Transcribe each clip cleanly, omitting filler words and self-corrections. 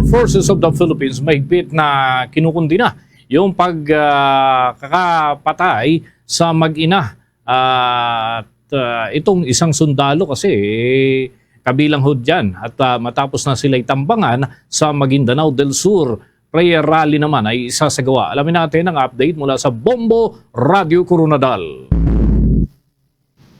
Armed Forces of the Philippines mahigpit na kinukundina yung pagkakapatay sa mag-ina. At itong isang sundalo kasi kabilang ho dyan. At matapos na sila'y tambangan sa Maguindanao del Sur, prayer rally naman ay isasagawa. Alamin natin ang update mula sa Bombo Radio Coronadal.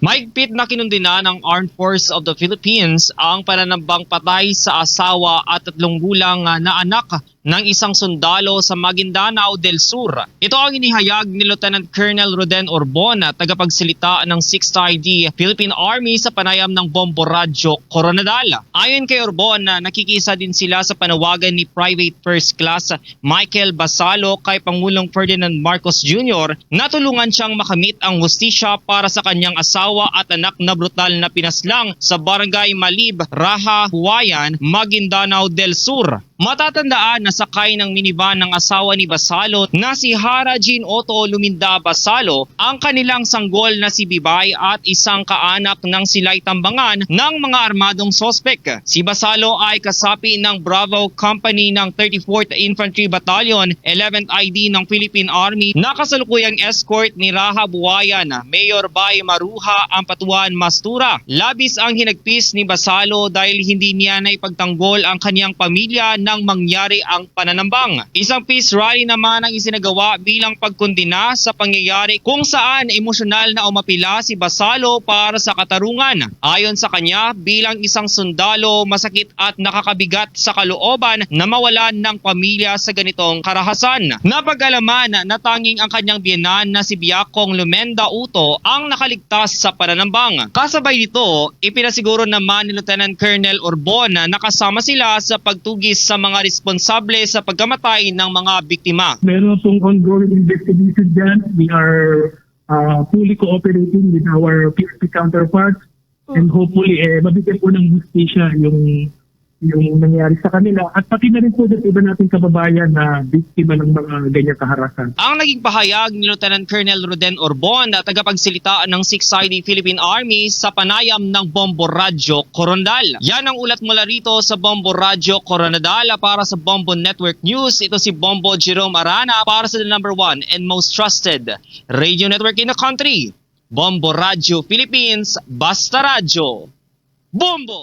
Mahigpit na kinundina ng Armed Forces of the Philippines ang pananambang patay sa asawa at 3 gulang na anak ng isang sundalo sa Maguindanao del Sur. Ito ang inihayag ni Lieutenant Colonel Roden Orbon, tagapagsalita ng 6th ID Philippine Army sa panayam ng Bombo Radio Coronadal. Ayon kay Orbon, nakikisa din sila sa panawagan ni Private First Class Michael Basalo kay Pangulong Ferdinand Marcos Jr. na tulungan siyang makamit ang hustisya para sa kanyang asawa at anak na brutal na pinaslang sa Barangay Malib, Raha, Huayan, Maguindanao del Sur. Matatandaan na sakay ng minivan ng asawa ni Basalo na si Hara Jean Otto Luminda Basalo ang kanilang sanggol na si Bibay at isang kaanak ng sila'y tambangan ng mga armadong sospek. Si Basalo ay kasapi ng Bravo Company ng 34th Infantry Battalion, 11th ID ng Philippine Army na kasalukuyang escort ni Raha Buayan, Mayor Bay Maruha Ampatuan Mastura. Labis ang hinagpis ni Basalo dahil hindi niya na ipagtanggol ang kanyang pamilya nang mangyari ang pananambang. Isang peace rally naman ang isinagawa bilang pagkondina sa pangyayari kung saan emosyonal na umapila si Basalo para sa katarungan. Ayon sa kanya, bilang isang sundalo, masakit at nakakabigat sa kalooban na mawalan ng pamilya sa ganitong karahasan. Napag-alaman na tanging ang kanyang biyenan na si Biakong Lumenda Uto ang nakaligtas sa pananambang. Kasabay nito, ipinasiguro naman ni Lieutenant Colonel Orbon na nakasama sila sa pagtugis sa mga responsable sa pagkamatay ng mga biktima. Meron pong ongoing investigation dyan. We are fully cooperating with our PRP counterparts and hopefully mabigyan po ng justisya yung nangyari sa kanila at pati na rin po dito iba nating kababayan na biktima ng mga ganyang kaharasan. Ang naging pahayag ni Lieutenant Colonel Roden Orbon na tagapagsalita ng 6th ID Philippine Army sa panayam ng Bombo Radio Coronadal. Yan ang ulat mula rito sa Bombo Radio Coronadal para sa Bombo Network News. Ito si Bombo Jerome Arana para sa the #1 and most trusted radio network in the country. Bombo Radio Philippines, Basta Radio. Bombo!